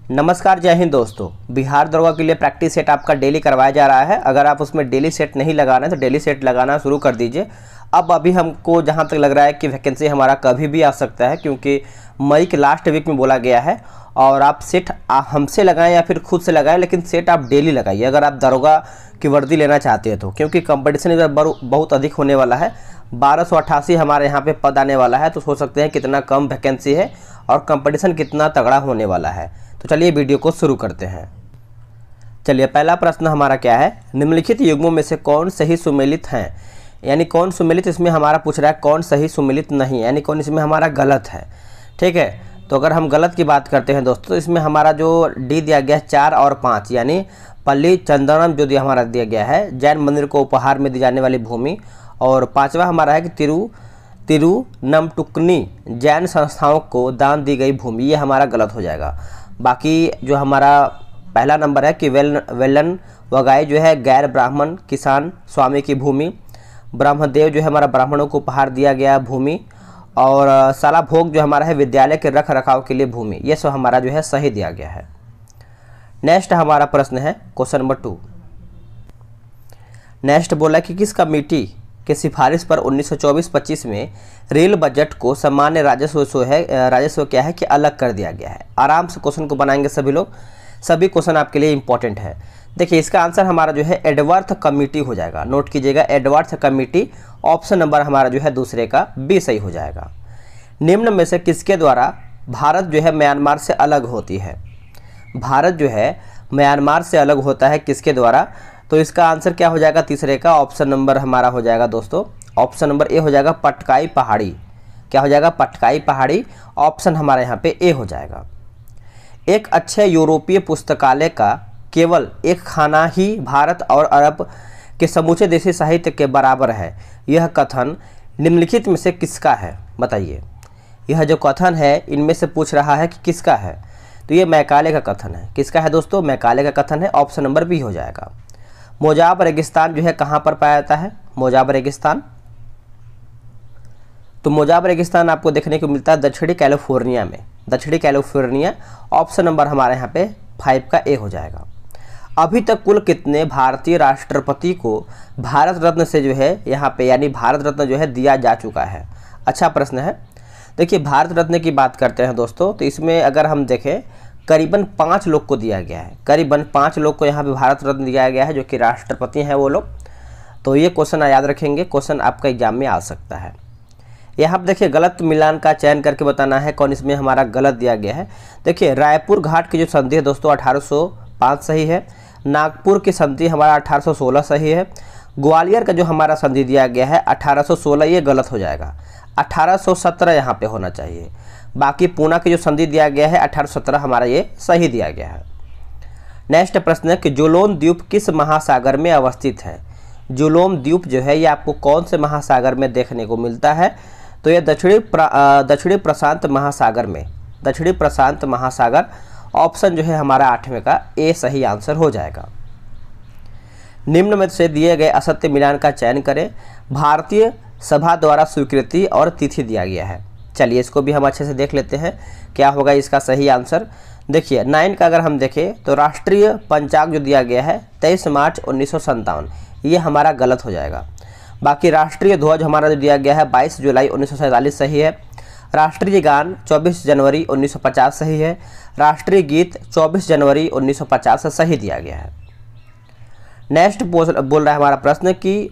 नमस्कार, जय हिंद दोस्तों। बिहार दरोगा के लिए प्रैक्टिस सेट आपका डेली करवाया जा रहा है। अगर आप उसमें डेली सेट नहीं लगाना है तो डेली सेट लगाना शुरू कर दीजिए। अब अभी हमको जहां तक लग रहा है कि वैकेंसी हमारा कभी भी आ सकता है, क्योंकि मई के लास्ट वीक में बोला गया है। और आप सेट हमसे लगाएं या फिर खुद से लगाएं, लेकिन सेट आप डेली लगाइए अगर आप दरोगा की वर्दी लेना चाहते हैं तो, क्योंकि कंपटीशन इधर बहुत अधिक होने वाला है। 1288 हमारे यहाँ पे पद आने वाला है, तो सोच सकते हैं कितना कम वैकेंसी है और कंपटीशन कितना तगड़ा होने वाला है। तो चलिए वीडियो को शुरू करते हैं। चलिए, पहला प्रश्न हमारा क्या है, निम्नलिखित युग्मों में से कौन सही सुमेलित हैं, यानी कौन सुमेलित इसमें हमारा पूछ रहा है, कौन सही सुमेलित नहीं, यानी कौन इसमें हमारा गलत है। ठीक है, तो अगर हम गलत की बात करते हैं दोस्तों, तो इसमें हमारा जो डी दिया गया है 4 और 5, यानी पल्ली चंदनम जो हमारा दिया गया है, जैन मंदिर को उपहार में दी जाने वाली भूमि। और 5वां हमारा है कि तिरुनमटुकनी जैन संस्थाओं को दान दी गई भूमि, ये हमारा गलत हो जाएगा। बाकी जो हमारा पहला नंबर है कि वेलन वगाई जो है गैर ब्राह्मण किसान स्वामी की भूमि। ब्रह्मदेव जो है हमारा ब्राह्मणों को उपहार दिया गया भूमि। और साला भोग जो हमारा है विद्यालय के रख रखाव के लिए भूमि, ये सब हमारा जो है सही दिया गया है। नेक्स्ट हमारा प्रश्न है क्वेश्चन नंबर 2। नेक्स्ट बोला कि किस कमेटी के सिफारिश पर 1924-25 में रेल बजट को सामान्य राजस्व क्या है कि अलग कर दिया गया है। आराम से क्वेश्चन को बनाएंगे सभी लोग, सभी क्वेश्चन आपके लिए इंपॉर्टेंट है। देखिए, इसका आंसर हमारा जो है एडवर्थ कमेटी हो जाएगा। नोट कीजिएगा, एडवर्थ कमेटी। ऑप्शन नंबर हमारा जो है दूसरे का बी सही हो जाएगा। निम्न में से किसके द्वारा भारत जो है म्यांमार से अलग होती है। भारत जो है म्यांमार से अलग होता है किसके द्वारा, तो इसका आंसर क्या हो जाएगा तीसरे का। ऑप्शन नंबर हमारा हो जाएगा दोस्तों, ऑप्शन नंबर ए हो जाएगा पटकाई पहाड़ी। क्या हो जाएगा, पटकाई पहाड़ी। ऑप्शन हमारा यहाँ पे ए हो जाएगा। एक अच्छे यूरोपीय पुस्तकालय का केवल एक खाना ही भारत और अरब के समूचे देशी साहित्य के बराबर है, यह कथन निम्नलिखित में से किसका है, बताइए। यह जो कथन है इनमें से पूछ रहा है कि किसका है, तो ये मैकाले का कथन है। किसका है दोस्तों, मैकाले का कथन है। ऑप्शन नंबर बी हो जाएगा। मोजाब रेगिस्तान जो है कहाँ पर पाया जाता है, मोजाब रेगिस्तान, तो मोजाब रेगिस्तान आपको देखने को मिलता है दक्षिणी कैलिफोर्निया में, दक्षिणी कैलिफोर्निया। ऑप्शन नंबर हमारे यहाँ पे 5 का ए हो जाएगा। अभी तक कुल कितने भारतीय राष्ट्रपति को भारत रत्न से जो है यहाँ पे, यानी भारत रत्न जो है दिया जा चुका है। अच्छा प्रश्न है। देखिए, भारत रत्न की बात करते हैं दोस्तों, तो इसमें अगर हम देखें करीबन 5 लोग को दिया गया है, करीबन 5 लोग को यहाँ पे भारत रत्न दिया गया है, जो कि राष्ट्रपति हैं वो लोग। तो ये क्वेश्चन याद रखेंगे, क्वेश्चन आपका एग्जाम में आ सकता है। यहाँ पर देखिए गलत मिलान का चयन करके बताना है कौन इसमें हमारा गलत दिया गया है। देखिए, रायपुर घाट की जो संधि है दोस्तों 1805 सही है। नागपुर की संधि हमारा 1816 सही है। ग्वालियर का जो हमारा संधि दिया गया है 1816, ये गलत हो जाएगा। 1817 यहाँ पे होना चाहिए। बाकी पूना की जो संधि दिया गया है 1817 हमारा ये सही दिया गया है। नेक्स्ट प्रश्न है कि जोलोन द्वीप किस महासागर में अवस्थित है। जोलोन द्वीप जो है ये आपको कौन से महासागर में देखने को मिलता है, तो ये दक्षिणी प्रशांत महासागर में, दक्षिणी प्रशांत महासागर। ऑप्शन जो है हमारा 8वें का ए सही आंसर हो जाएगा। निम्न में से दिए गए असत्य मिलान का चयन करें। भारतीय सभा द्वारा स्वीकृति और तिथि दिया गया है। चलिए, इसको भी हम अच्छे से देख लेते हैं क्या होगा इसका सही आंसर। देखिए 9 का अगर हम देखें तो राष्ट्रीय पंचांग जो दिया गया है 23 मार्च 1957, ये हमारा गलत हो जाएगा। बाकी राष्ट्रीय ध्वज हमारा जो दिया गया है 22 जुलाई 1947 सही है। राष्ट्रीय गान 24 जनवरी 1950 सही है। राष्ट्रीय गीत 24 जनवरी 1950 सही दिया गया है। नेक्स्ट बोल रहा है हमारा प्रश्न कि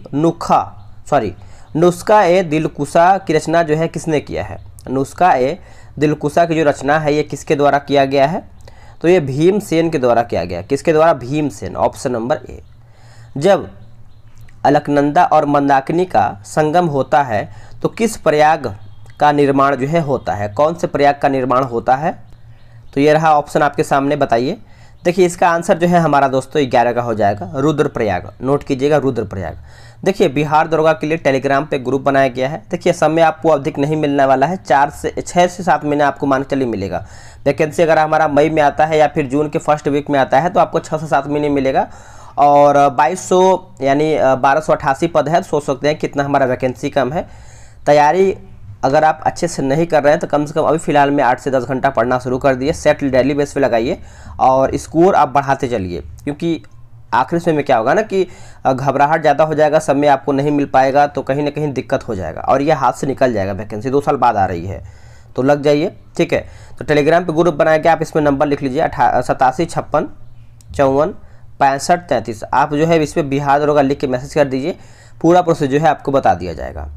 नुस्खा ए दिलकुशा की रचना जो है किसने किया है। नुस्खा ए दिलकुशा की जो रचना है ये किसके द्वारा किया गया है, तो ये भीमसेन के द्वारा किया गया। किसके द्वारा, भीमसेन। Option number A. जब अलकनंदा और मंदाकिनी का संगम होता है तो किस प्रयाग का निर्माण जो है होता है, कौन से प्रयाग का निर्माण होता है, तो ये रहा ऑप्शन आपके सामने, बताइए। देखिए, इसका आंसर जो है हमारा दोस्तों 11 का हो जाएगा, रुद्रप्रयाग। नोट कीजिएगा, रुद्रप्रयाग। देखिए, बिहार दरोगा के लिए टेलीग्राम पे ग्रुप बनाया गया है। देखिए, समय आपको अधिक नहीं मिलने वाला है, 6 से 7 महीने आपको मान चलिए मिलेगा। वैकेंसी अगर हमारा मई में आता है या फिर जून के फर्स्ट वीक में आता है तो आपको 6 से 7 महीने मिलेगा। और 2200 यानी 1288 पद है, सोच सकते हैं कितना हमारा वैकेंसी कम है। तैयारी अगर आप अच्छे से नहीं कर रहे हैं तो कम से कम अभी फ़िलहाल में 8 से 10 घंटा पढ़ना शुरू कर दिए, सेट डेली बेस पे लगाइए और स्कोर आप बढ़ाते चलिए, क्योंकि आखिरी समय में क्या होगा ना कि घबराहट ज़्यादा हो जाएगा, समय आपको नहीं मिल पाएगा तो कहीं ना कहीं दिक्कत हो जाएगा और यह हाथ से निकल जाएगा। वैकेंसी 2 साल बाद आ रही है तो लग जाइए, ठीक है। तो टेलीग्राम पे ग्रुप बनाया गया, आप इसमें नंबर लिख लीजिए 87 56 54 65 33। आप जो है इस पर बिहार दरोगा लिख के मैसेज कर दीजिए, पूरा प्रोसेस जो है आपको बता दिया जाएगा।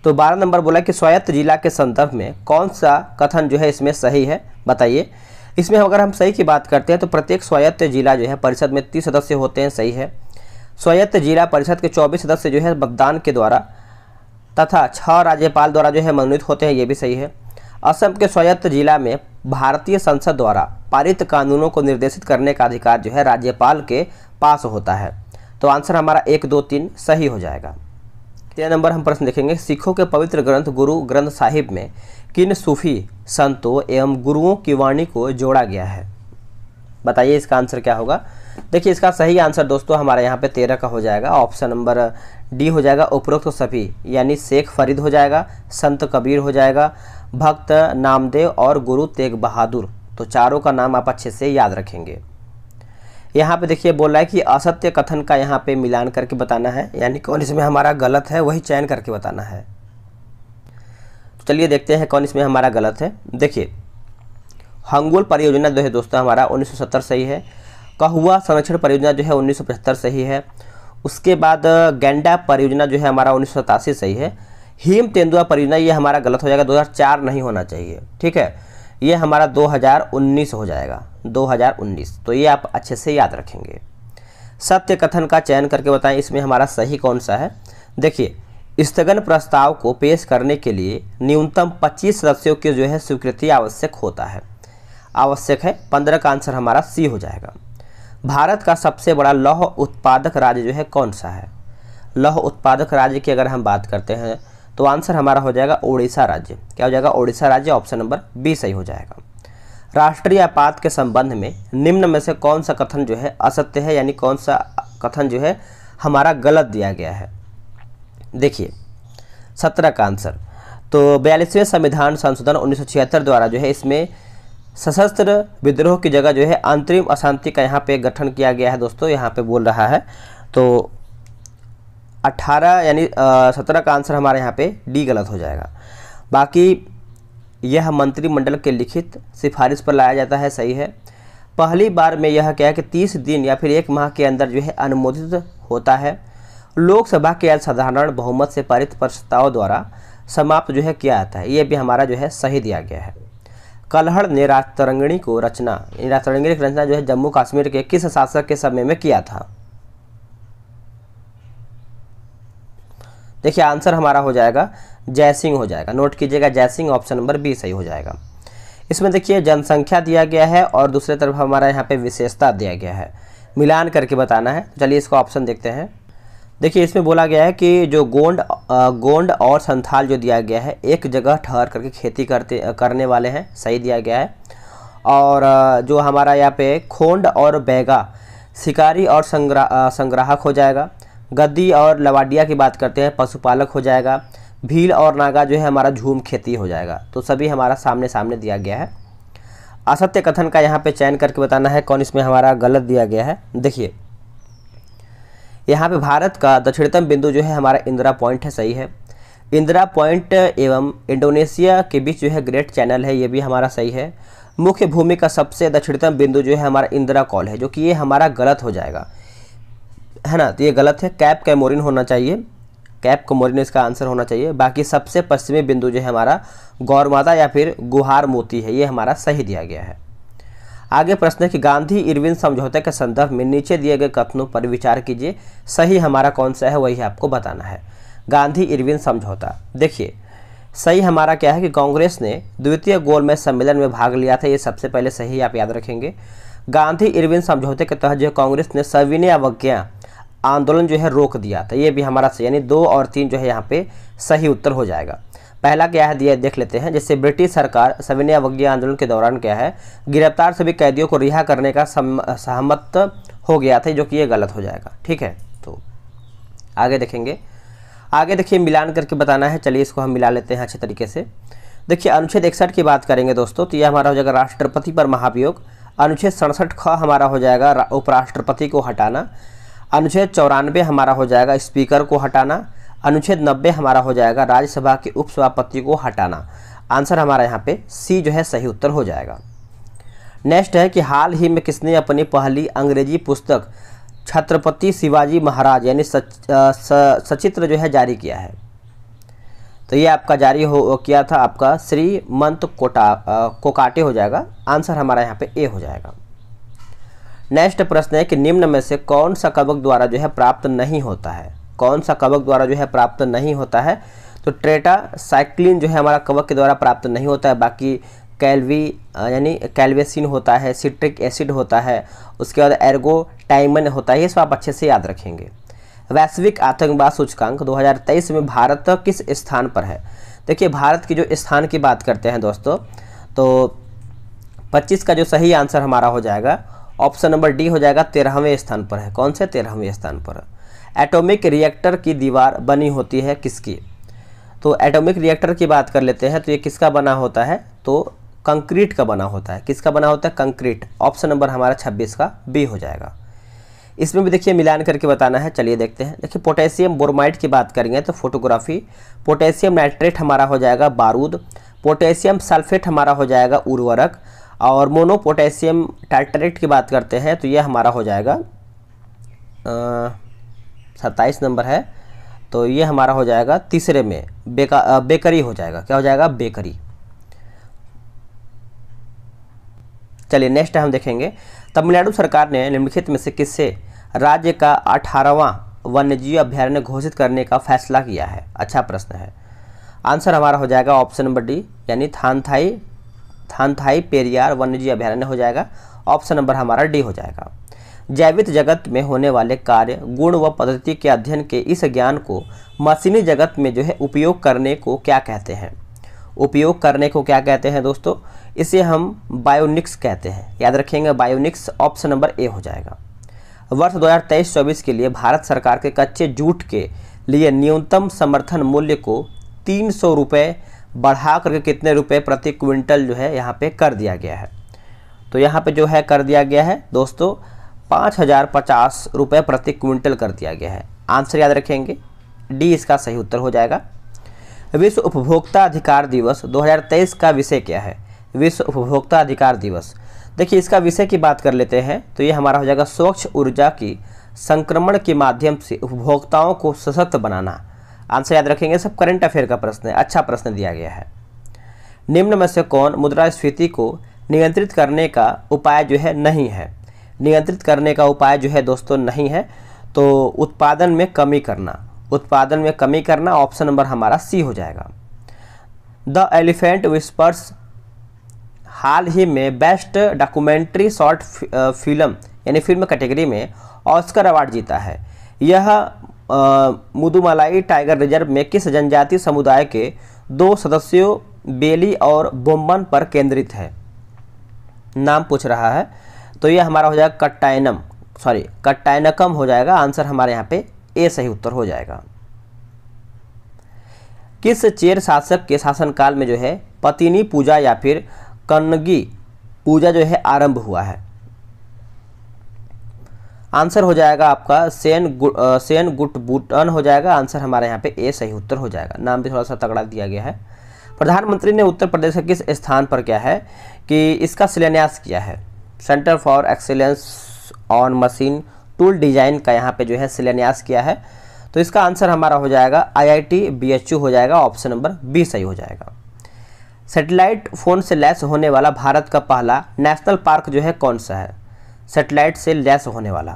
तो 12 नंबर बोला कि स्वायत्त जिला के संदर्भ में कौन सा कथन जो है इसमें सही है, बताइए। इसमें अगर हम सही की बात करते हैं तो प्रत्येक स्वायत्त जिला जो है परिषद में 30 सदस्य होते हैं, सही है। स्वायत्त जिला परिषद के 24 सदस्य जो है मतदान के द्वारा तथा 6 राज्यपाल द्वारा जो है मनोनीत होते हैं, ये भी सही है। असम के स्वायत्त जिला में भारतीय संसद द्वारा पारित कानूनों को निर्देशित करने का अधिकार जो है राज्यपाल के पास होता है। तो आंसर हमारा 1 2 3 सही हो जाएगा। 3 नंबर हम प्रश्न देखेंगे, सिखों के पवित्र ग्रंथ गुरु ग्रंथ साहिब में किन सूफी संतों एवं गुरुओं की वाणी को जोड़ा गया है, बताइए इसका आंसर क्या होगा। देखिए इसका सही आंसर दोस्तों हमारे यहाँ पे 13 का हो जाएगा, ऑप्शन नंबर डी हो जाएगा। उपरोक्त तो सभी यानी शेख फरीद हो जाएगा, संत कबीर हो जाएगा, भक्त नामदेव और गुरु तेग बहादुर। तो चारों का नाम आप अच्छे से याद रखेंगे। यहाँ पे देखिए बोल रहा है कि असत्य कथन का यहाँ पे मिलान करके बताना है, यानी कौन इसमें हमारा गलत है वही चयन करके बताना है। तो चलिए देखते हैं कौन इसमें हमारा गलत है। देखिए हंगुल परियोजना जो है दोस्तों हमारा 1970 सही है। कहुआ संरक्षण परियोजना जो है 1975 सही है। उसके बाद गैंडा परियोजना जो है हमारा 1987 सही है। हिम तेंदुआ परियोजना ये हमारा गलत हो जाएगा, 2004 नहीं होना चाहिए, ठीक है। ये हमारा 2019 हो जाएगा, 2019। तो ये आप अच्छे से याद रखेंगे। सत्य कथन का चयन करके बताएं इसमें हमारा सही कौन सा है। देखिए स्थगन प्रस्ताव को पेश करने के लिए न्यूनतम 25 सदस्यों की जो है स्वीकृति आवश्यक होता है, आवश्यक है। 15 का आंसर हमारा सी हो जाएगा। भारत का सबसे बड़ा लौह उत्पादक राज्य जो है कौन सा है। लौह उत्पादक राज्य की अगर हम बात करते हैं तो आंसर हमारा हो जाएगा उड़ीसा राज्य। क्या हो जाएगा, उड़ीसा राज्य, ऑप्शन नंबर बी सही हो जाएगा। राष्ट्रीय आपात के संबंध में निम्न में से कौन सा कथन जो है असत्य है, यानी कौन सा कथन जो है हमारा गलत दिया गया है। देखिए 17 का आंसर, तो 42वें संविधान संशोधन 1976 द्वारा जो है इसमें सशस्त्र विद्रोह की जगह जो है अंतरिम अशांति का यहाँ पे गठन किया गया है दोस्तों, यहाँ पे बोल रहा है। तो 18 यानी 17 का आंसर हमारे यहाँ पे डी गलत हो जाएगा। बाकी यह मंत्रिमंडल के लिखित सिफारिश पर लाया जाता है, सही है। पहली बार में यह क्या है कि 30 दिन या फिर 1 माह के अंदर जो है अनुमोदित होता है। लोकसभा के साधारण बहुमत से पारित प्रस्ताव द्वारा समाप्त जो है किया जाता है, ये भी हमारा जो है सही दिया गया है। कल्हड़ ने राजतरंगिणी की रचना जो है जम्मू कश्मीर के किस शासक के समय में किया था। देखिए आंसर हमारा हो जाएगा जयसिंह हो जाएगा, नोट कीजिएगा जयसिंह, ऑप्शन नंबर बी सही हो जाएगा। इसमें देखिए जनसंख्या दिया गया है और दूसरी तरफ हमारा यहाँ पे विशेषता दिया गया है, मिलान करके बताना है। चलिए इसको ऑप्शन देखते हैं। देखिए इसमें बोला गया है कि जो गोंड और संथाल जो दिया गया है एक जगह ठहर करके खेती करने वाले हैं, सही दिया गया है। और जो हमारा यहाँ पे खोंड और बैगा शिकारी और संग्राहक हो जाएगा। गद्दी और लवाडिया की बात करते हैं, पशुपालक हो जाएगा। भील और नागा जो है हमारा झूम खेती हो जाएगा। तो सभी हमारा सामने सामने दिया गया है। असत्य कथन का यहाँ पे चयन करके बताना है कौन इसमें हमारा गलत दिया गया है। देखिए यहाँ पे भारत का दक्षिणतम बिंदु जो है हमारा इंदिरा पॉइंट है, सही है। इंदिरा पॉइंट एवं इंडोनेशिया के बीच जो है ग्रेट चैनल है, ये भी हमारा सही है। मुख्य भूमि का सबसे दक्षिणतम बिंदु जो है हमारा इंदिरा कॉल है, जो कि ये हमारा गलत हो जाएगा, है ना। तो ये गलत है, कैप कैमोरिन होना चाहिए, कैप कैमोरिन इसका आंसर होना चाहिए। बाकी सबसे पश्चिमी बिंदु जो है हमारा गौरमाता या फिर गुहार मोती है, ये हमारा सही दिया गया है। आगे प्रश्न है कि गांधी इरविन समझौते के संदर्भ में नीचे दिए गए कथनों पर विचार कीजिए, सही हमारा कौन सा है वही आपको बताना है। गांधी इरविन समझौता, देखिए सही हमारा क्या है कि कांग्रेस ने द्वितीय गोलमेज सम्मेलन में भाग लिया था, ये सबसे पहले सही आप याद रखेंगे। गांधी इरविन समझौते के तहत जो कांग्रेस ने सविनय अवज्ञा आंदोलन जो है रोक दिया था, ये भी हमारा सही, यानी 2 और 3 जो है यहाँ पे सही उत्तर हो जाएगा। पहला क्या है दिया देख लेते हैं। जैसे ब्रिटिश सरकार सविनय अवज्ञा आंदोलन के दौरान क्या है गिरफ्तार सभी कैदियों को रिहा करने का सहमत हो गया था, जो कि ये गलत हो जाएगा, ठीक है। तो आगे देखेंगे आगे देखिए मिलान करके बताना है, चलिए इसको हम मिला लेते हैं अच्छे तरीके से। देखिए अनुच्छेद 61 की बात करेंगे दोस्तों, तो यह हमारा हो जाएगा राष्ट्रपति पर महाभियोग। अनुच्छेद 67 ख हमारा हो जाएगा उपराष्ट्रपति को हटाना। अनुच्छेद 94 हमारा हो जाएगा स्पीकर को हटाना। अनुच्छेद 90 हमारा हो जाएगा राज्यसभा के उपसभापति को हटाना। आंसर हमारा यहाँ पे सी जो है सही उत्तर हो जाएगा। नेक्स्ट है कि हाल ही में किसने अपनी पहली अंग्रेजी पुस्तक छत्रपति शिवाजी महाराज यानी सचित्र जो है जारी किया है? तो ये आपका जारी किया था आपका श्रीमंत कोकाटे हो जाएगा। आंसर हमारा यहाँ पे ए हो जाएगा। नेक्स्ट प्रश्न है कि निम्न में से कौन सा कवक द्वारा जो है प्राप्त नहीं होता है? कौन सा कवक द्वारा जो है प्राप्त नहीं होता है? तो टेट्रासाइक्लिन जो है हमारा कवक के द्वारा प्राप्त नहीं होता है। बाकी यानी कैल्वेसिन होता है, सिट्रिक एसिड होता है, उसके बाद एर्गोटाइमन होता है। ये सब आप अच्छे से याद रखेंगे। वैश्विक आतंकवाद सूचकांक 2023 में भारत किस स्थान पर है? देखिए भारत की जो स्थान की बात करते हैं दोस्तों, तो 25 का जो सही आंसर हमारा हो जाएगा ऑप्शन नंबर डी हो जाएगा, 13वें स्थान पर है। कौन से? 13वें स्थान पर। एटॉमिक रिएक्टर की दीवार बनी होती है किसकी? तो एटॉमिक रिएक्टर की बात कर लेते हैं, तो ये किसका बना होता है? तो कंक्रीट का बना होता है। किसका बना होता है? कंक्रीट। ऑप्शन नंबर हमारा 26 का बी हो जाएगा। इसमें भी देखिए मिलान करके बताना है, चलिए देखते हैं। देखिए पोटेशियम ब्रोमाइड की बात करेंगे तो फोटोग्राफी। पोटेशियम नाइट्रेट हमारा हो जाएगा बारूद। पोटेशियम सल्फेट हमारा हो जाएगा उर्वरक। और मोनो पोटेशियम टार्टरेट की बात करते हैं तो यह हमारा हो जाएगा 27 नंबर है, तो ये हमारा हो जाएगा तीसरे में बेकरी हो जाएगा। क्या हो जाएगा? बेकरी। चलिए नेक्स्ट हम देखेंगे, तमिलनाडु सरकार ने निम्नलिखित में से किससे राज्य का 18वां वन्यजीव अभ्यारण्य घोषित करने का फैसला किया है? अच्छा प्रश्न है। आंसर हमारा हो जाएगा ऑप्शन नंबर डी यानी थानथाई पेरियार वन्यजीव अभ्यारण्य हो जाएगा। ऑप्शन नंबर हमारा डी हो जाएगा। जैविक जगत में होने वाले कार्य, गुण व पद्धति के अध्ययन के इस ज्ञान को मशीनी जगत में जो है उपयोग करने को क्या कहते हैं? उपयोग करने को क्या कहते हैं दोस्तों? इसे हम बायोनिक्स कहते हैं। याद रखेंगे बायोनिक्स। ऑप्शन नंबर ए हो जाएगा। वर्ष 2023-24 के लिए भारत सरकार के कच्चे जूट के लिए न्यूनतम समर्थन मूल्य को 300 रुपये बढ़ा करके कितने रुपए प्रति क्विंटल जो है यहाँ पे कर दिया गया है? तो यहाँ पे जो है कर दिया गया है दोस्तों 5050 रुपये प्रति क्विंटल कर दिया गया है। आंसर याद रखेंगे, डी इसका सही उत्तर हो जाएगा। विश्व उपभोक्ता अधिकार दिवस 2023 का विषय क्या है? विश्व उपभोक्ता अधिकार दिवस, देखिए इसका विषय की बात कर लेते हैं तो ये हमारा हो जाएगा स्वच्छ ऊर्जा की संक्रमण के माध्यम से उपभोक्ताओं को सशक्त बनाना। आंसर याद रखेंगे, सब करंट अफेयर का प्रश्न है, अच्छा प्रश्न दिया गया है। निम्न में से कौन मुद्रास्फीति को नियंत्रित करने का उपाय जो है नहीं है? नियंत्रित करने का उपाय जो है दोस्तों नहीं है, तो उत्पादन में कमी करना। उत्पादन में कमी करना, ऑप्शन नंबर हमारा सी हो जाएगा। द एलिफेंट विस्पर्स हाल ही में बेस्ट डॉक्यूमेंट्री शॉर्ट फिल्म यानी फिल्म कैटेगरी में ऑस्कर अवार्ड जीता है। यह मुदुमलाई टाइगर रिजर्व में किस जनजातीय समुदाय के 2 सदस्यों बेली और बोम्बन पर केंद्रित है? नाम पूछ रहा है, तो यह हमारा हो जाएगा कट्टायनकम हो जाएगा। आंसर हमारे यहाँ पे ए सही उत्तर हो जाएगा। किस चेर शासक के शासनकाल में जो है पतिनी पूजा या फिर कन्नगी पूजा जो है आरंभ हुआ है? आंसर हो जाएगा आपका सेन गुटबुटन हो जाएगा। आंसर हमारे यहाँ पे ए सही उत्तर हो जाएगा। नाम भी थोड़ा सा तगड़ा दिया गया है। प्रधानमंत्री ने उत्तर प्रदेश के किस स्थान पर क्या है कि इसका शिलान्यास किया है? Centre for excellence on machine tool design का यहाँ पे जो है शिलान्यास किया है, तो इसका आंसर हमारा हो जाएगा IIT BHU हो जाएगा। ऑप्शन नंबर बी सही हो जाएगा। सैटेलाइट फोन से लैस होने वाला भारत का पहला नेशनल पार्क जो है कौन सा है? सैटेलाइट से लैस होने वाला,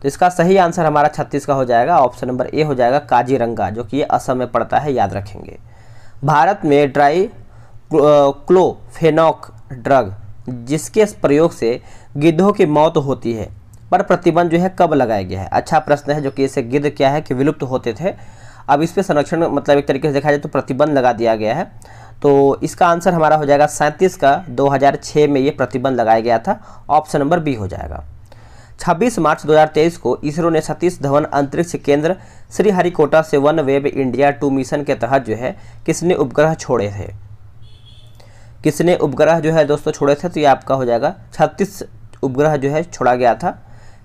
तो इसका सही आंसर हमारा 36 का हो जाएगा। ऑप्शन नंबर ए हो जाएगा काजीरंगा, जो कि ये असम में पड़ता है, याद रखेंगे। भारत में ड्राई क्लोफेनॉक ड्रग जिसके प्रयोग से गिद्धों की मौत होती है पर प्रतिबंध जो है कब लगाया गया है? अच्छा प्रश्न है, जो कि इसे गिद्ध क्या है कि विलुप्त होते थे, अब इस पे संरक्षण मतलब एक तरीके से देखा जाए तो प्रतिबंध लगा दिया गया है। तो इसका आंसर हमारा हो जाएगा 37 का 2006 में ये प्रतिबंध लगाया गया था। ऑप्शन नंबर बी हो जाएगा। 26 मार्च 2023 को इसरो ने सतीश धवन अंतरिक्ष केंद्र श्रीहरिकोटा से वन वेब इंडिया 2 मिशन के तहत जो है किसने उपग्रह छोड़े थे? किसने उपग्रह जो है दोस्तों छोड़े थे? तो ये आपका हो जाएगा 36 उपग्रह जो है छोड़ा गया था।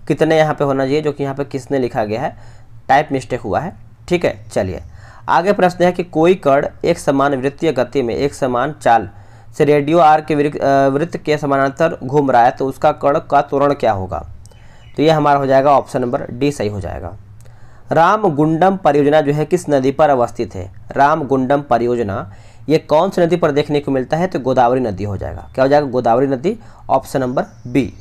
कितने यहाँ पे होना चाहिए, जो कि यहाँ पे किसने लिखा गया है, टाइप मिस्टेक हुआ है। ठीक है, चलिए आगे प्रश्न है कि कोई कण एक समान वृत्तीय गति में एक समान चाल से रेडियो आर के वृत्त के समानांतर घूम रहा है, तो उसका कण का त्वरण क्या होगा? तो ये हमारा हो जाएगा ऑप्शन नंबर डी सही हो जाएगा। रामगुंडम परियोजना जो है किस नदी पर अवस्थित है? रामगुंडम परियोजना ये कौन सी नदी पर देखने को मिलता है? तो गोदावरी नदी हो जाएगा। क्या हो जाएगा? गोदावरी नदी, ऑप्शन नंबर बी।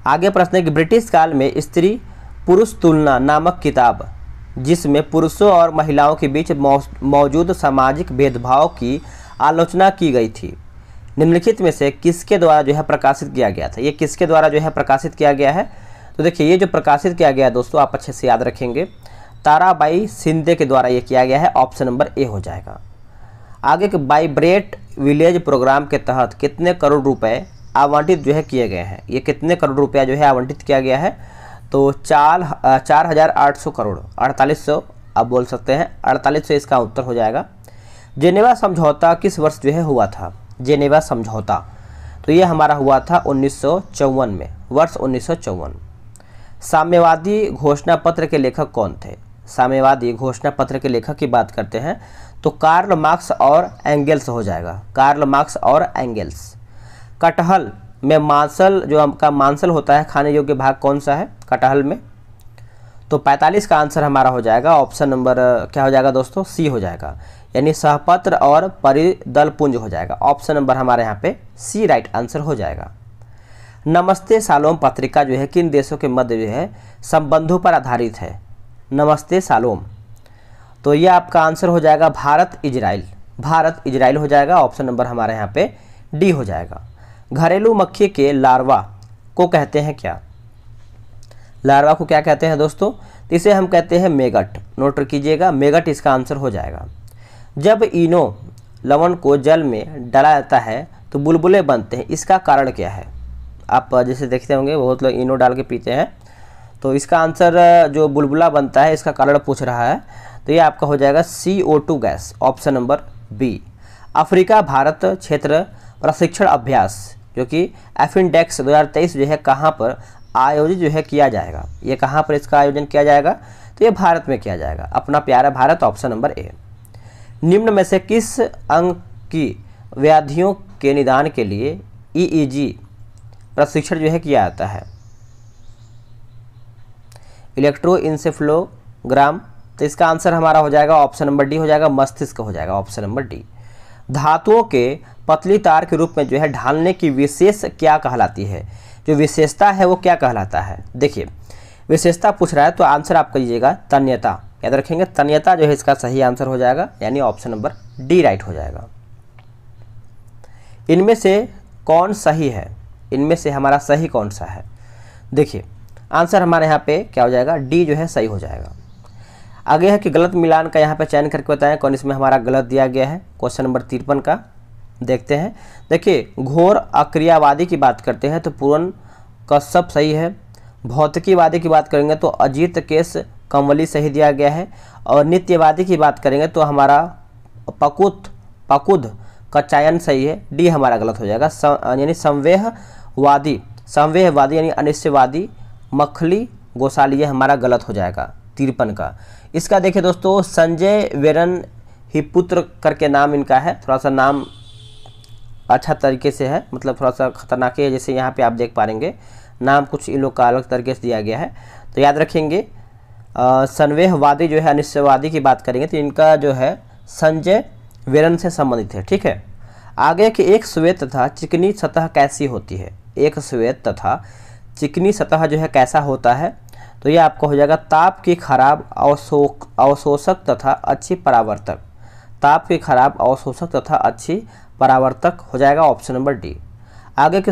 आगे प्रश्न है कि ब्रिटिश काल में स्त्री पुरुष तुलना नामक किताब, जिसमें पुरुषों और महिलाओं के बीच मौजूद सामाजिक भेदभाव की आलोचना की गई थी, निम्नलिखित में से किसके द्वारा जो है प्रकाशित किया गया था? ये किसके द्वारा जो है प्रकाशित किया गया है? तो देखिए ये जो प्रकाशित किया गया है दोस्तों, आप अच्छे से याद रखेंगे, ताराबाई शिंदे के द्वारा ये किया गया है, ऑप्शन नंबर ए हो जाएगा। आगे के वाइब्रेट विलेज प्रोग्राम के तहत कितने करोड़ रुपए आवंटित जो है किए गए हैं? ये कितने करोड़ रुपया जो है आवंटित किया गया है? तो 4,800 करोड़, 4800 आप बोल सकते हैं, 4800 इसका उत्तर हो जाएगा। जेनेवा समझौता किस वर्ष जो है हुआ था? जेनेवा समझौता तो ये हमारा हुआ था 1954 में, वर्ष 1954। साम्यवादी घोषणा पत्र के लेखक कौन थे? साम्यवादी घोषणा पत्र के लेखक की बात करते हैं तो कार्ल मार्क्स और एंगेल्स हो जाएगा, कार्ल मार्क्स और एंगेल्स। कटहल में मांसल जो आपका मांसल होता है, खाने योग्य भाग कौन सा है कटहल में? तो 45 का आंसर हमारा हो जाएगा ऑप्शन नंबर क्या हो जाएगा दोस्तों? सी हो जाएगा, यानी सहपत्र और परिदलपुंज हो जाएगा। ऑप्शन नंबर हमारे यहाँ पे सी राइट आंसर हो जाएगा। नमस्ते शालोम पत्रिका जो है किन देशों के मध्य जो है संबंधों पर आधारित है? नमस्ते शालोम, तो ये आपका आंसर हो जाएगा भारत इजराइल, भारत इजराइल हो जाएगा। ऑप्शन नंबर हमारे यहाँ पे डी हो जाएगा। घरेलू मक्खी के लार्वा को कहते हैं क्या? लार्वा को क्या कहते हैं दोस्तों? तो इसे हम कहते हैं मेगट, नोट कीजिएगा, मेगट इसका आंसर हो जाएगा। जब इनो लवण को जल में डाला जाता है तो बुलबुले बनते हैं, इसका कारण क्या है? आप जैसे देखते होंगे बहुत लोग इनो डाल के पीते हैं, तो इसका आंसर जो बुलबुला बनता है इसका कारण पूछ रहा है, तो ये आपका हो जाएगा CO2 gas, option number B. Africa Bharat क्षेत्र प्रशिक्षण अभ्यास जो कि एफिनडेक्स 2023 जो है कहाँ पर आयोजित जो है किया जाएगा? ये कहाँ पर इसका आयोजन किया जाएगा? तो ये भारत में किया जाएगा, अपना प्यारा भारत, ऑप्शन नंबर ए। निम्न में से किस अंग की व्याधियों के निदान के लिए EEG प्रशिक्षण जो है किया जाता है? इलेक्ट्रोइंसेफ्लोग्राम, तो इसका आंसर हमारा हो जाएगा ऑप्शन नंबर डी हो जाएगा, मस्तिष्क हो जाएगा, ऑप्शन नंबर डी। धातुओं के पतली तार के रूप में जो है ढालने की विशेष क्या कहलाती है? जो विशेषता है वो क्या कहलाता है? देखिए विशेषता पूछ रहा है तो आंसर आप करिएगा तन्यता, याद रखेंगे, तन्यता जो है इसका सही आंसर हो जाएगा, यानी ऑप्शन नंबर डी राइट हो जाएगा। इनमें से कौन सही है? इनमें से हमारा सही कौन सा है? देखिए आंसर हमारे यहाँ पे क्या हो जाएगा? डी जो है सही हो जाएगा। आगे है कि गलत मिलान का यहाँ पे चयन करके बताएं कौन इसमें हमारा गलत दिया गया है। क्वेश्चन नंबर 53 का देखते हैं। देखिए घोर अक्रियावादी की बात करते हैं तो पूर्ण कश्यप सही है। भौतिकीवादी की बात करेंगे तो अजीत केस कंवली सही दिया गया है। और नित्यवादी की बात करेंगे तो हमारा पकुद का चयन सही है, डी हमारा गलत हो जाएगा। यानी संवेहवादी यानी अनिश्चयवादी मखली गोसाली हमारा गलत हो जाएगा 53 का। इसका देखिए दोस्तों संजय वेरन ही पुत्र करके नाम इनका है, थोड़ा सा नाम अच्छा तरीके से है, मतलब थोड़ा सा खतरनाक है, जैसे यहाँ पे आप देख पाएंगे नाम कुछ इन लोग का अलग तरीके से दिया गया है, तो याद रखेंगे। संवेहवादी जो है अनिश्चयवादी की बात करेंगे तो इनका जो है संजय वेरन से संबंधित है, ठीक है। आगे कि एक श्वेत तथा चिकनी सतह कैसी होती है? एक श्वेत तथा चिकनी सतह जो है कैसा होता है? तो ये आपको हो जाएगा ताप की खराब अवशोषक तथा अच्छी परावर्तक। ताप की खराब अवशोषक तथा अच्छी परावर्तक हो जाएगा, ऑप्शन नंबर डी। आगे के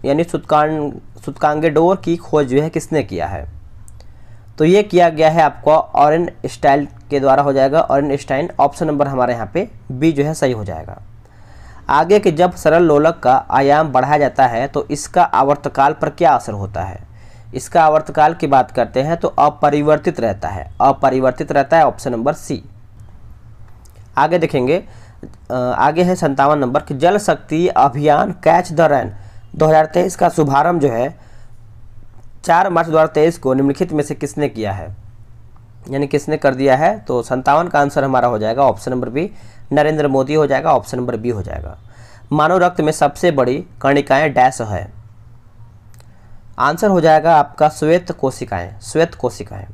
यानी सूतकांगेडोर की खोज जो है किसने किया है? तो ये किया गया है आपको ऑरेनस्टाइन के द्वारा हो जाएगा, ऑरेनस्टाइन, ऑप्शन नंबर हमारे यहाँ पे बी जो है सही हो जाएगा। आगे कि जब सरल लोलक का आयाम बढ़ाया जाता है तो इसका आवर्तकाल पर क्या असर होता है? इसका आवर्तकाल की बात करते हैं तो अपरिवर्तित रहता है, अपरिवर्तित रहता है, ऑप्शन नंबर सी। आगे देखेंगे, आगे है 57 नंबर कि जल शक्ति अभियान कैच द रैन 2023 का शुभारंभ जो है 4 मार्च 2023 को निम्नलिखित में से किसने किया है, यानी किसने कर दिया है। तो 57 का आंसर हमारा हो जाएगा option number B, Narendra Modi हो जाएगा, ऑप्शन नंबर बी हो जाएगा। मानव रक्त में सबसे बड़ी कणिकाएं डैश है, आंसर हो जाएगा आपका श्वेत कोशिकाएं, श्वेत कोशिकाएं।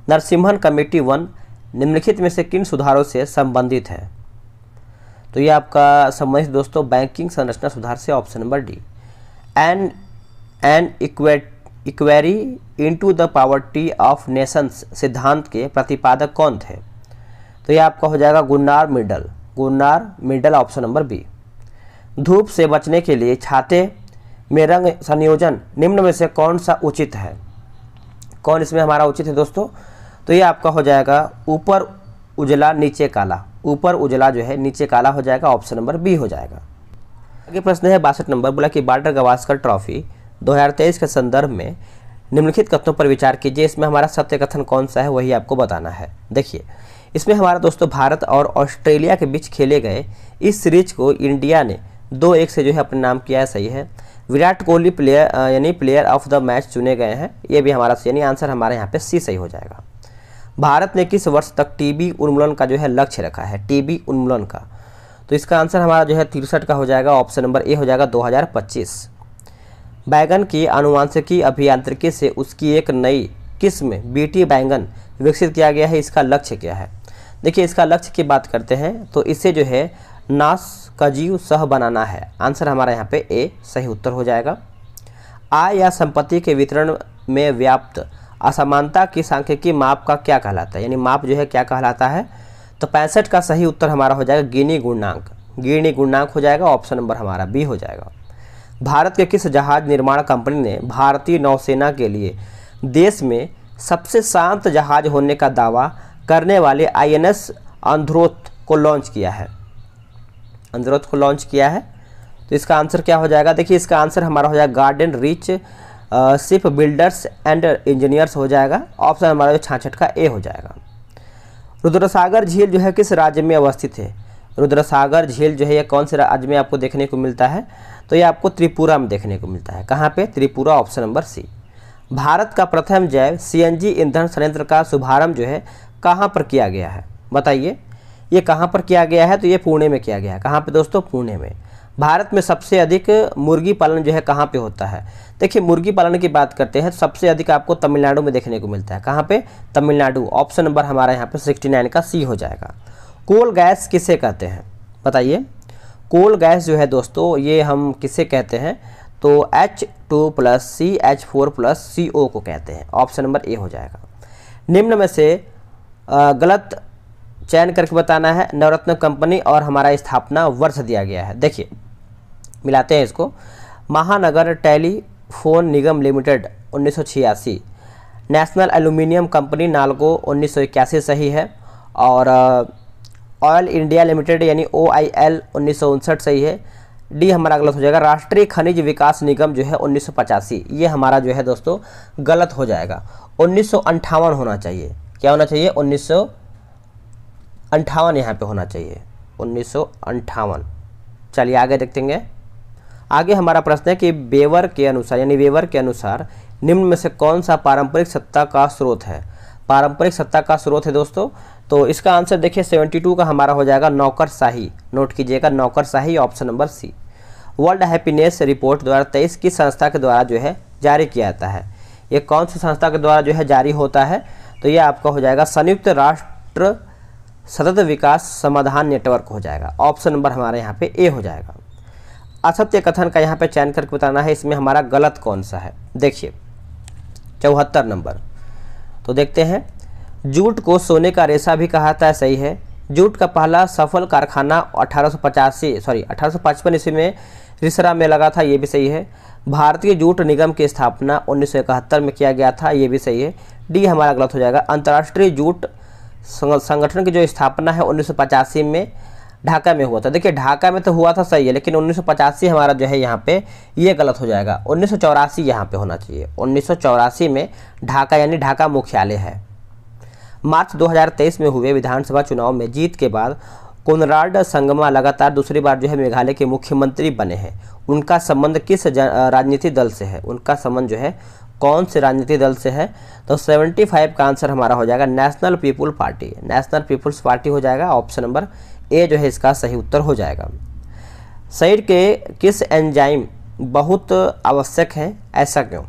नरसिम्हन कमेटी 1 निम्नलिखित में से किन सुधारों से संबंधित है, तो ये आपका संबंधित दोस्तों बैंकिंग संरचना सुधार से, option number D. An enquiry into the poverty of nations सिद्धांत के प्रतिपादक कौन थे, तो ये आपका हो जाएगा Gunnar Myrdal, Gunnar Myrdal, option number B. धूप से बचने के लिए छाते में रंग संयोजन निम्न में से कौन सा उचित है, कौन इसमें हमारा उचित है दोस्तों, तो ये आपका हो जाएगा ऊपर उजला नीचे काला, ऊपर उजला जो है नीचे काला हो जाएगा, ऑप्शन नंबर बी हो जाएगा। आगे प्रश्न है 62 नंबर, बोला कि बॉर्डर गावस्कर ट्रॉफी 2023 के संदर्भ में निम्नलिखित कथनों पर विचार कीजिए, इसमें हमारा सत्य कथन कौन सा है वही आपको बताना है। देखिए इसमें हमारा दोस्तों भारत और ऑस्ट्रेलिया के बीच खेले गए इस सीरीज को इंडिया ने 2-1 से जो है अपने नाम किया है, सही है। Virat Kohli player of the match चुने गए हैं, ये भी हमारा यानी आंसर हमारे यहाँ पे सी सही हो जाएगा। भारत ने किस वर्ष तक टीबी उन्मूलन का जो है लक्ष्य रखा है, टीबी उन्मूलन का, तो इसका आंसर हमारा जो है 63 का हो जाएगा, ऑप्शन नंबर ए हो जाएगा 2025। बैगन की आनुवांशिकी अभियांत्रिकी से उसकी एक नई किस्म बीटी बैंगन विकसित किया गया है, इसका लक्ष्य क्या है। देखिए इसका लक्ष्य की बात करते हैं तो इसे जो है नासकजीव सह बनाना है, आंसर हमारा यहाँ पे ए सही उत्तर हो जाएगा। आय या संपत्ति के वितरण में व्याप्त असमानता की सांख्यिकी माप का क्या कहलाता है, यानी माप जो है क्या कहलाता है, तो 65 का सही उत्तर हमारा हो जाएगा गिनी गुणांक, गिनी गुणांक हो जाएगा, ऑप्शन नंबर हमारा बी हो जाएगा। भारत के किस जहाज निर्माण कंपनी ने भारतीय नौसेना के लिए देश में सबसे शांत जहाज होने का दावा करने वाले INS अंध्रोथ को लॉन्च किया है, अंध्रोथ को लॉन्च किया है, तो इसका आंसर क्या हो जाएगा। देखिए इसका आंसर हमारा हो जाएगा garden reach ship builders and engineers हो जाएगा, ऑप्शन हमारा जो 66 का ए हो जाएगा। रुद्रसागर झील जो है किस राज्य में अवस्थित है, रुद्रसागर झील जो है ये कौन से राज्य में आपको देखने को मिलता है, तो ये आपको त्रिपुरा में देखने को मिलता है, कहाँ पे, Tripura, option number C. Bharat का प्रथम जैव CNG ईंधन संयंत्र का शुभारंभ जो है कहाँ पर किया गया है, बताइए ये कहाँ पर किया गया है, तो ये पुणे में किया गया है, कहाँ पे दोस्तों, पुणे में। भारत में सबसे अधिक मुर्गी पालन जो है कहाँ पे होता है, देखिए मुर्गी पालन की बात करते हैं तो सबसे अधिक आपको तमिलनाडु में देखने को मिलता है, कहाँ पे, तमिलनाडु, ऑप्शन नंबर हमारा यहाँ पे 69 का सी हो जाएगा। कोल गैस किसे कहते हैं, बताइए कोल गैस जो है दोस्तों ये हम किसे कहते हैं, तो H2+ CH4+ CO को कहते हैं, ऑप्शन नंबर ए हो जाएगा। निम्न में से गलत चयन करके बताना है, नवरत्न कंपनी और हमारा स्थापना वर्ष दिया गया है, देखिए मिलाते हैं इसको। Mahanagar telephone Nigam limited 1986, national aluminium company NALCO 1981 सही है, और ऑयल इंडिया लिमिटेड यानी OIL 1959 सही है, डी हमारा गलत हो जाएगा। राष्ट्रीय खनिज विकास निगम जो है 1985, ये हमारा जो है दोस्तों गलत हो जाएगा, 1958 होना चाहिए, क्या होना चाहिए, 1958 यहाँ पे होना चाहिए, 1958। चलिए आगे देखते हैं। आगे हमारा प्रश्न है कि वेबर के अनुसार, यानी वेबर के अनुसार निम्न में से कौन सा पारंपरिक सत्ता का स्रोत है, पारंपरिक सत्ता का स्रोत है दोस्तों, तो इसका आंसर देखिए 72 का हमारा हो जाएगा नौकरशाही, नोट कीजिएगा नौकरशाही, option number C. World happiness report 2023 किस संस्था के द्वारा जो है जारी किया जाता है, ये कौन सी संस्था के द्वारा जो है जारी होता है, तो ये आपका हो जाएगा संयुक्त राष्ट्र सतत विकास समाधान नेटवर्क हो जाएगा, ऑप्शन नंबर हमारे यहाँ पे ए हो जाएगा। असत्य कथन का यहाँ पे चयन करके बताना है, इसमें हमारा गलत कौन सा है, देखिए 74 नंबर, तो देखते हैं। जूट को सोने का रेशा भी कहा जाता है, सही है। जूट का पहला सफल कारखाना 1855 ईस्वी में रिसरा में लगा था, ये भी सही है। भारतीय जूट निगम की स्थापना 1971 में किया गया था, ये भी सही है, डी हमारा गलत हो जाएगा। अंतर्राष्ट्रीय जूट संगठन की जो स्थापना है 1985 में ढाका में हुआ था। देखिए ढाका में तो हुआ था, सही है, लेकिन 1985 हमारा जो है यहाँ पे ये गलत हो जाएगा। 1984 यहाँ पे होना चाहिए। 1984 में ढाका यानी ढाका मुख्यालय है। मार्च 2023 में हुए विधानसभा चुनाव में जीत के बाद कोनराड संगमा लगातार दूसरी बार जो है मेघालय के मुख्यमंत्री बने हैं। उनका संबंध किस राजनीतिक दल से है? उनका संबंध जो है कौन से राजनीतिक दल से है? तो 75 का आंसर हमारा हो जाएगा national people party. National people's party हो जाएगा। ऑप्शन नंबर ए जो है इसका सही उत्तर हो जाएगा। शरीर के किस एंजाइम बहुत आवश्यक है, ऐसा क्यों?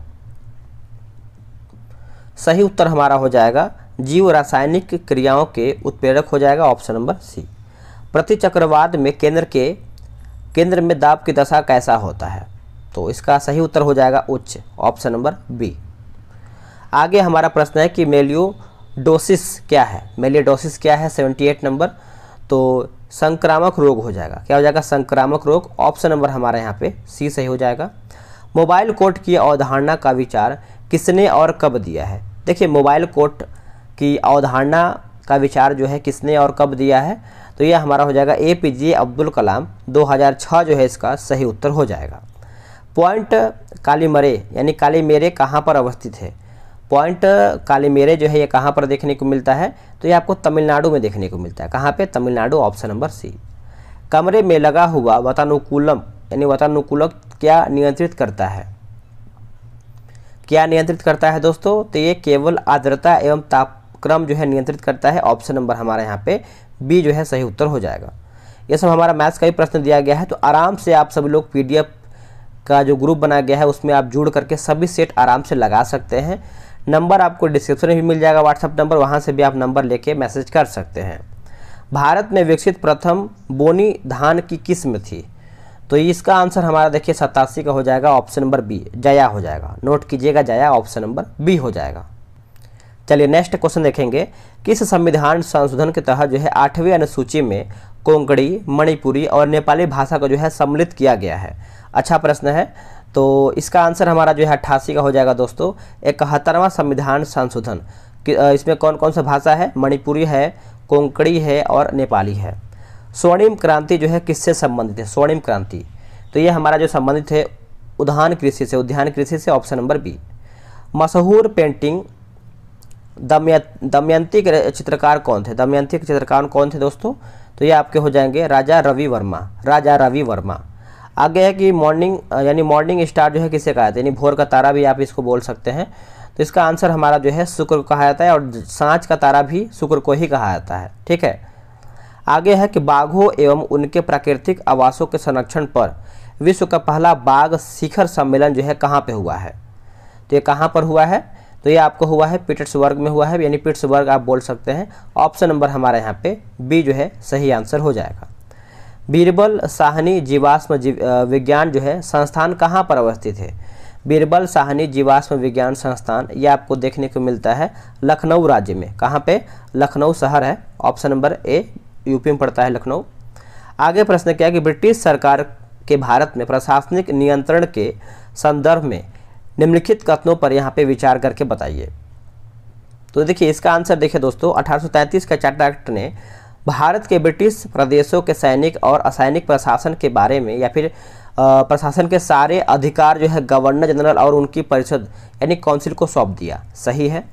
सही उत्तर हमारा हो जाएगा जीव रासायनिक क्रियाओं के उत्प्रेरक हो जाएगा। ऑप्शन नंबर सी। प्रतिचक्रवात में केंद्र में दाब की दशा कैसा होता है? तो इसका सही उत्तर हो जाएगा उच्च। Option number B. आगे हमारा प्रश्न है कि मेलियोडोसिस क्या है? मेलियोडोसिस क्या है? 78 नंबर। तो संक्रामक रोग हो जाएगा। क्या हो जाएगा? संक्रामक रोग। ऑप्शन नंबर हमारा यहाँ पे सी सही हो जाएगा। मोबाइल कोर्ट की अवधारणा का विचार किसने और कब दिया है? देखिए मोबाइल कोर्ट की अवधारणा का विचार जो है किसने और कब दिया है? तो यह हमारा हो जाएगा APJ अब्दुल कलाम। 2006 जो है इसका सही उत्तर हो जाएगा। पॉइंट कालीमरे यानी कालीमेरे कहाँ पर अवस्थित है? पॉइंट कालीमेरे जो है ये कहाँ पर देखने को मिलता है? तो ये आपको तमिलनाडु में देखने को मिलता है। कहाँ पे? तमिलनाडु। Option number C. कमरे में लगा हुआ वातानुकूलम यानी वातानुकूलक क्या नियंत्रित करता है? क्या नियंत्रित करता है दोस्तों? तो ये केवल आर्द्रता एवं तापक्रम जो है नियंत्रित करता है। ऑप्शन नंबर हमारा यहाँ पे बी जो है सही उत्तर हो जाएगा। ये सब हमारा मैथ्स का ही प्रश्न दिया गया है, तो आराम से आप सभी लोग PDF का जो ग्रुप बनाया गया है उसमें आप जुड़ करके सभी सेट आराम से लगा सकते हैं। नंबर आपको डिस्क्रिप्शन में भी मिल जाएगा, व्हाट्सएप नंबर, वहाँ से भी आप नंबर लेके मैसेज कर सकते हैं। भारत में विकसित प्रथम बोनी धान की किस्म थी? तो इसका आंसर हमारा देखिए 87 का हो जाएगा। ऑप्शन नंबर बी जया हो जाएगा। नोट कीजिएगा जया। ऑप्शन नंबर बी हो जाएगा। चलिए नेक्स्ट क्वेश्चन देखेंगे। किस संविधान संशोधन के तहत जो है 8वीं अनुसूची में कोंकणी, मणिपुरी और नेपाली भाषा को जो है सम्मिलित किया गया है? अच्छा प्रश्न है। तो इसका आंसर हमारा जो है 88 का हो जाएगा दोस्तों। 71वां संविधान संशोधन इसमें कौन कौन सा भाषा है? मणिपुरी है, कोंकणी है और नेपाली है। स्वर्णिम क्रांति जो है किससे संबंधित है? स्वर्णिम क्रांति तो ये हमारा जो संबंधित है उद्यान कृषि से। Option number B. मशहूर पेंटिंग दमयंती के चित्रकार कौन थे? दमयंती के चित्रकार कौन थे दोस्तों? तो ये आपके हो जाएंगे राजा रवि वर्मा। आगे है कि मॉर्निंग स्टार जो है किसे कहा जाता है? यानी भोर का तारा भी आप इसको बोल सकते हैं। तो इसका आंसर हमारा जो है शुक्र को कहा जाता है, और सांझ का तारा भी शुक्र को ही कहा जाता है। ठीक है। आगे है कि बाघों एवं उनके प्राकृतिक आवासों के संरक्षण पर विश्व का पहला बाघ शिखर सम्मेलन जो है कहाँ पे हुआ है? तो ये कहाँ पर हुआ है? तो ये आपको हुआ है पीटर्सबर्ग में हुआ है, यानी पिट्सबर्ग आप बोल सकते हैं। ऑप्शन नंबर हमारा यहाँ पे बी जो है सही आंसर हो जाएगा। बीरबल साहनी जीवाश्म विज्ञान जो है संस्थान कहाँ पर अवस्थित है? बीरबल साहनी जीवाश्म विज्ञान संस्थान ये आपको देखने को मिलता है लखनऊ राज्य में। कहाँ पे? लखनऊ शहर है। ऑप्शन नंबर ए यूपी में पड़ता है लखनऊ। आगे प्रश्न क्या है कि ब्रिटिश सरकार के भारत में प्रशासनिक नियंत्रण के संदर्भ में निम्नलिखित कथनों पर यहाँ पे विचार करके बताइए। तो देखिए इसका आंसर देखिए दोस्तों 1833 का चार्टर एक्ट ने भारत के ब्रिटिश प्रदेशों के सैनिक और असैनिक प्रशासन के बारे में या फिर प्रशासन के सारे अधिकार जो है गवर्नर जनरल और उनकी परिषद यानी काउंसिल को सौंप दिया। सही है।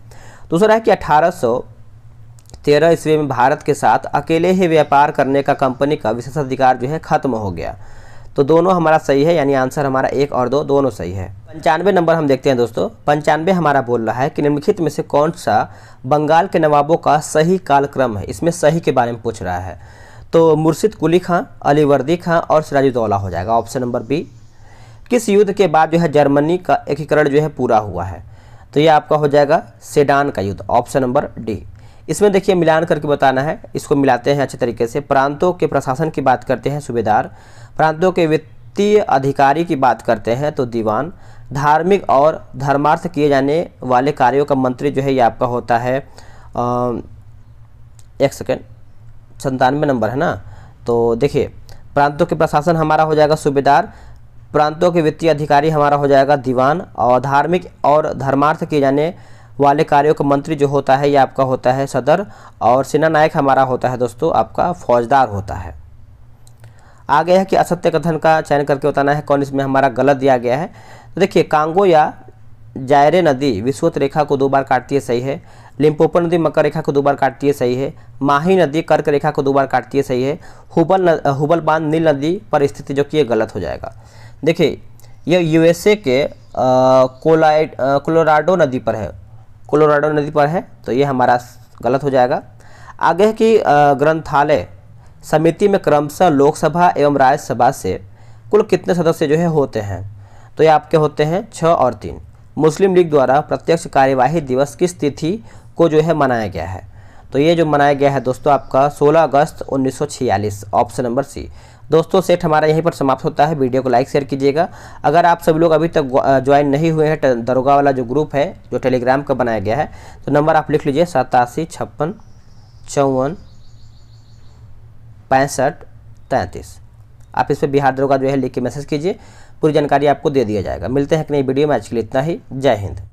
दूसरा है कि 1813 ईस्वी में भारत के साथ अकेले ही व्यापार करने का कंपनी का विशेषाधिकार जो है खत्म हो गया। तो दोनों हमारा सही है, यानी आंसर हमारा 1 और 2 दोनों सही है। 95 नंबर हम देखते हैं दोस्तों। 95 हमारा बोल रहा है कि निम्नलिखित में से कौन सा बंगाल के नवाबों का सही कालक्रम है? इसमें सही के बारे में पूछ रहा है। तो मुर्शिद कुली खां, अलीवर्दी खां और सिराजुद्दौला हो जाएगा। Option number B. किस युद्ध के बाद जो है जर्मनी का एकीकरण जो है पूरा हुआ है? तो ये आपका हो जाएगा सेडान का युद्ध। Option number D. इसमें देखिए मिलान करके बताना है, इसको मिलाते हैं अच्छे तरीके से। प्रांतों के प्रशासन की बात करते हैं सूबेदार, प्रांतों के वित्तीय अधिकारी की बात करते हैं तो दीवान, धार्मिक और धर्मार्थ किए जाने वाले कार्यों का मंत्री जो है ये आपका होता है 97 नंबर है ना। तो देखिए प्रांतों के प्रशासन हमारा हो जाएगा सूबेदार, प्रांतों के वित्तीय अधिकारी हमारा हो जाएगा दीवान, और धार्मिक और धर्मार्थ किए जाने वाले कार्यों का मंत्री जो होता है ये आपका होता है सदर, और सेना नायक हमारा होता है दोस्तों आपका फौजदार होता है। आगे है कि असत्य कथन का चयन करके बताना है कौन इसमें हमारा गलत दिया गया है। तो देखिए, कांगो या जायरे नदी विषुवत रेखा को 2 बार काटती है, सही है। लिम्पोपो नदी मकर रेखा को 2 बार काटती है, सही है। माही नदी कर्क रेखा को 2 बार काटती है, सही है। हुबल बांध नील नदी पर स्थित, जो कि ये गलत हो जाएगा। देखिए, ये यूएसए के कोलोराडो नदी पर है, कोलोराडो नदी पर है, तो ये हमारा गलत हो जाएगा। आगे है कि ग्रंथालय समिति में क्रमशः लोकसभा एवं राज्यसभा से कुल कितने सदस्य जो है होते हैं, तो ये आपके होते हैं 6 और 3। मुस्लिम लीग द्वारा प्रत्यक्ष कार्यवाही दिवस किस तिथि को जो है मनाया गया है, तो ये जो मनाया गया है दोस्तों आपका 16 अगस्त 1946, ऑप्शन नंबर सी। दोस्तों, सेट हमारा यहीं पर समाप्त होता है। वीडियो को लाइक शेयर कीजिएगा। अगर आप सभी लोग अभी तक ज्वाइन नहीं हुए हैं दरोगा वाला जो ग्रुप है जो टेलीग्राम का बनाया गया है, तो नंबर आप लिख लीजिए 87 56 54 65 33। आप इस पर बिहार दरोगा जो है लिख के मैसेज कीजिए, पूरी जानकारी आपको दे दिया जाएगा। मिलते हैं एक नई वीडियो में, आज के लिए इतना ही। जय हिंद।